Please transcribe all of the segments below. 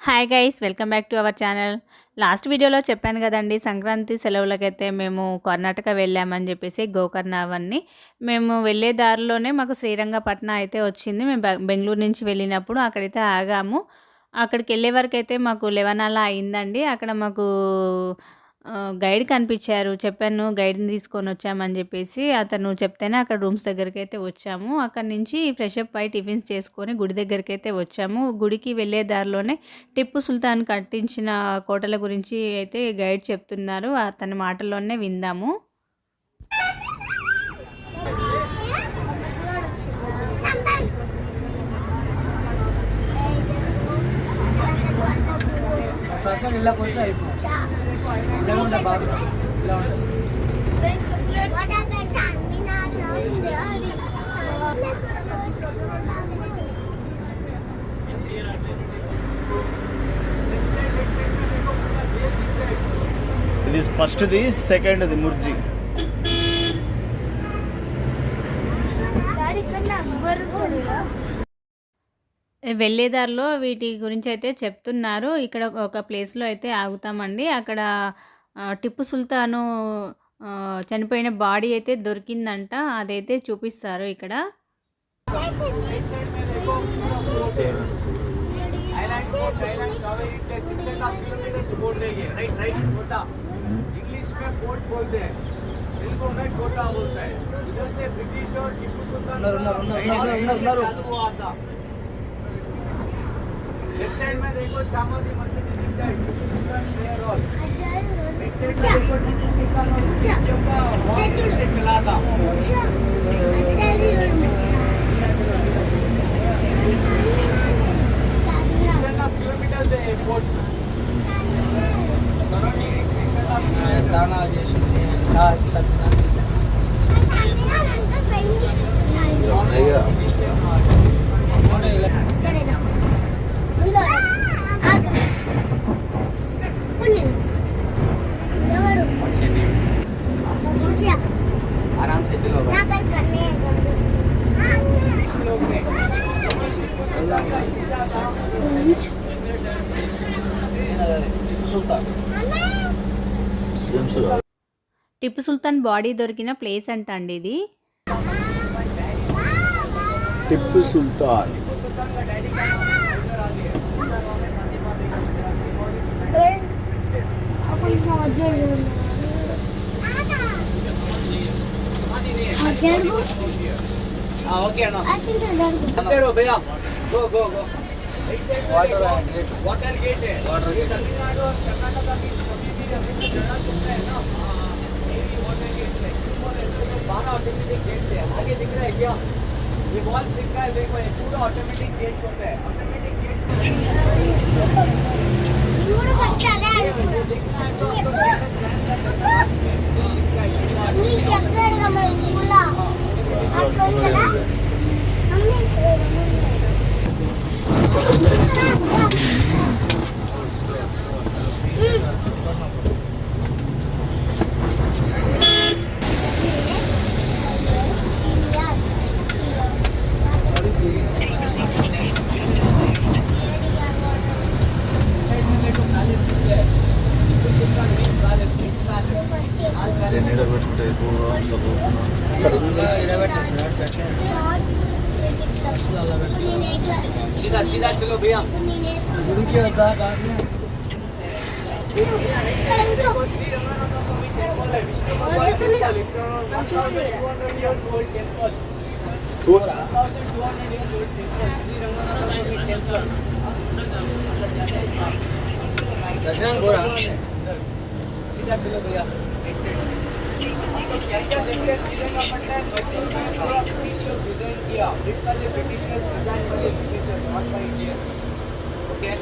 Hi guys, welcome back to our channel. Last వీడియోలో చెప్పాను కదండి, సంక్రాంతి సెలవులకైతే మేము కర్ణాటక వెళ్ళామని చెప్పేసి, గోకర్ణ అవన్నీ. మేము వెళ్ళే దారిలోనే మాకు శ్రీరంగపట్నం అయితే వచ్చింది. మేము బెంగళూరు నుంచి వెళ్ళినప్పుడు అక్కడైతే ఆగాము. అక్కడికి వెళ్ళే వరకు అయితే మాకు 11 అలా అయిందండి. అక్కడ మాకు గైడ్ కనిపించారు. చెప్పాను గైడ్ని తీసుకొని వచ్చామని చెప్పేసి, అతను చెప్తేనే అక్కడ రూమ్స్ దగ్గరికి అయితే వచ్చాము. అక్కడి నుంచి ఫ్రెష్ అప్ అయి టిఫిన్స్ చేసుకొని గుడి దగ్గరికి అయితే వచ్చాము. గుడికి వెళ్ళే దారిలోనే టిప్పు సుల్తాన్ కట్టించిన కోటల గురించి అయితే గైడ్ చెప్తున్నారు. అతని మాటల్లోనే విందాము. ఇది ఫస్ట్ ది, సెకండ్ ది ముర్జీ. వెళ్ళేదారిలో వీటి గురించి అయితే చెప్తున్నారు. ఇక్కడ ఒక ప్లేస్లో అయితే ఆగుతామండి. అక్కడ టిప్పు సుల్తాను చనిపోయిన బాడీ అయితే దొరికిందంట. అదైతే చూపిస్తారు ఇక్కడ. लेफ्ट साइड में देखो चामोदी मस्जिद दिखता है, टिप्पू सुल्तान प्रेयर हॉल। राइट साइड में देखो टिप्पू सुल्तान और सिस्टम का वॉर से चला था। 6.5 किलोमीटर से एयरपोर्ट दाना చేసింది రాజ్ సత్నా आराम से चलो టిప్పు సుల్తాన్ బాడీ దొరికిన ప్లేస్ అంట అండి ఇది. టిప్పు సుల్తాన్ ओके ना अंदर हो भैया गो गो गो वाटर गेट वाटर गेट है वाटर गेट तमिलनाडु और कर्नाटका की कम्युनिटी हमेशा जुड़ा होता है ना ये वाटर गेट है तो 12 ऑटोमेटिक गेट है आगे दिख रहा है क्या ये वॉल दिख रहा है देखो ये पूरा ऑटोमेटिक गेट होता है ऑटोमेटिक गेट पूरा बच्चा है दिखना है तो आपको ये कैप्चर हमें बोला आपको ना सीधा सीधा चलो भैया गुरुकी होता है दर्शन बोरा सीधा चलो भैया क्या देखते डिजाइन किया ब्रिटिशर्स डिजाइन वाले Britishers not by Indians okay.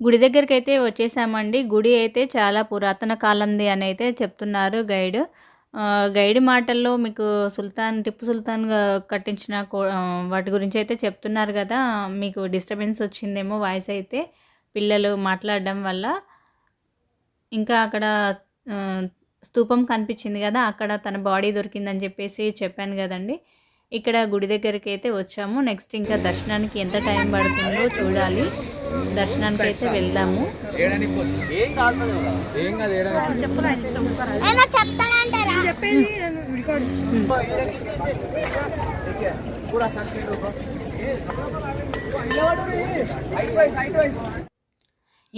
గుడి దగ్గరికి అయితే వచ్చేసామండి. గుడి అయితే చాలా పురాతన కాలంది అని అయితే చెప్తున్నారు గైడ్. గైడ్ మాటల్లో మీకు టిప్పు సుల్తాన్ కట్టించిన వాటి గురించి అయితే చెప్తున్నారు కదా. మీకు డిస్టర్బెన్స్ వచ్చిందేమో వాయిస్ అయితే పిల్లలు మాట్లాడడం వల్ల. ఇంకా అక్కడ స్తూపం కనిపించింది కదా, అక్కడ తన బాడీ దొరికిందని చెప్పేసి చెప్పాను కదండి. ఇక్కడ గుడి దగ్గరికి అయితే వచ్చాము. నెక్స్ట్ ఇంకా దర్శనానికి ఎంత టైం పడుతుందో చూడాలి. దర్శనానికి అయితే వెళ్దాము.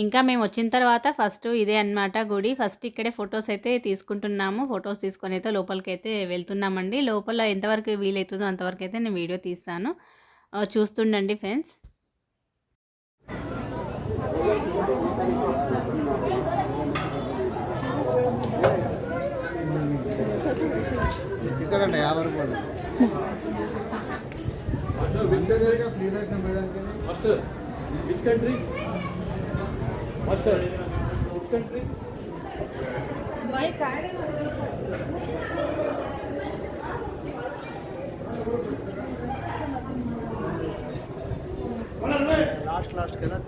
ఇంకా మేము వచ్చిన తర్వాత ఫస్ట్ ఇదే అన్నమాట గుడి. ఫస్ట్ ఇక్కడే ఫొటోస్ అయితే తీసుకుంటున్నాము. ఫొటోస్ తీసుకొని అయితే లోపలికి అయితే వెళ్తున్నామండి. లోపల ఎంతవరకు వీలవుతుందో అంతవరకు అయితే నేను వీడియో తీస్తాను, చూస్తుండండి ఫ్రెండ్స్. लास्ट के ना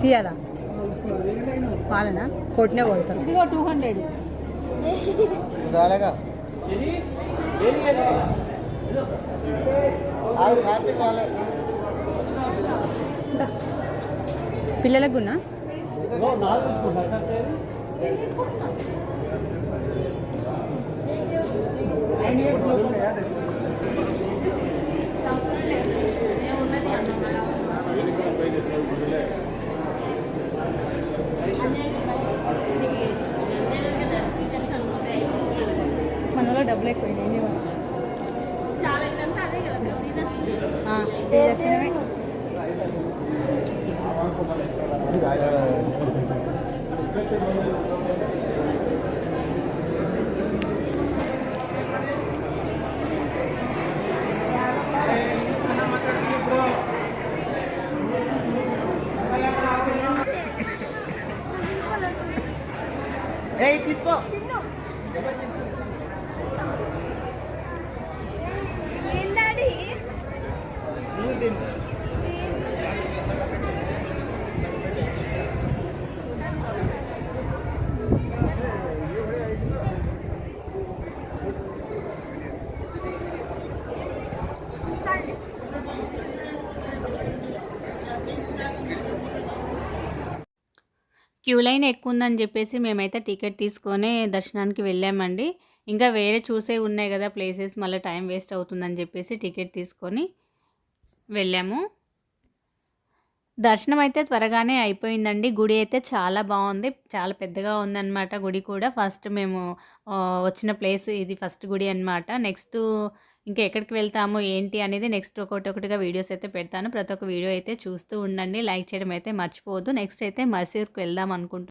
తీయాలా వాళ్ళనా కొట్టినే కొడతారు. ఇదిగో 200 రాలేగా పిల్లలకు గున్నా మనలో డబ్బులు ఎక్కువ దర్శనమే. తీసుకో క్యూ లైన్ ఎక్కువ ఉందని చెప్పేసి మేమైతే టికెట్ తీసుకొని దర్శనానికి వెళ్ళామండి. ఇంకా వేరే చూసే ఉన్నాయి కదా ప్లేసెస్, మళ్ళీ టైం వేస్ట్ అవుతుందని చెప్పేసి టికెట్ తీసుకొని వెళ్ళాము. దర్శనం అయితే త్వరగానే అయిపోయిందండి. గుడి అయితే చాలా బాగుంది, చాలా పెద్దగా ఉందన్నమాట గుడి కూడా. ఫస్ట్ మేము వచ్చిన ప్లేస్ ఇది ఫస్ట్ గుడి అన్నమాట. నెక్స్ట్ ఇంకా ఎక్కడికి వెళ్తాము ఏంటి అనేది నెక్స్ట్ ఒకటిగా వీడియోస్ అయితే పెడతాను. ప్రతి ఒక్క వీడియో అయితే చూస్తూ ఉండండి, లైక్ చేయడం అయితే మర్చిపోవద్దు. నెక్స్ట్ అయితే మైసూర్కి వెళ్దాం అనుకుంటున్నాను.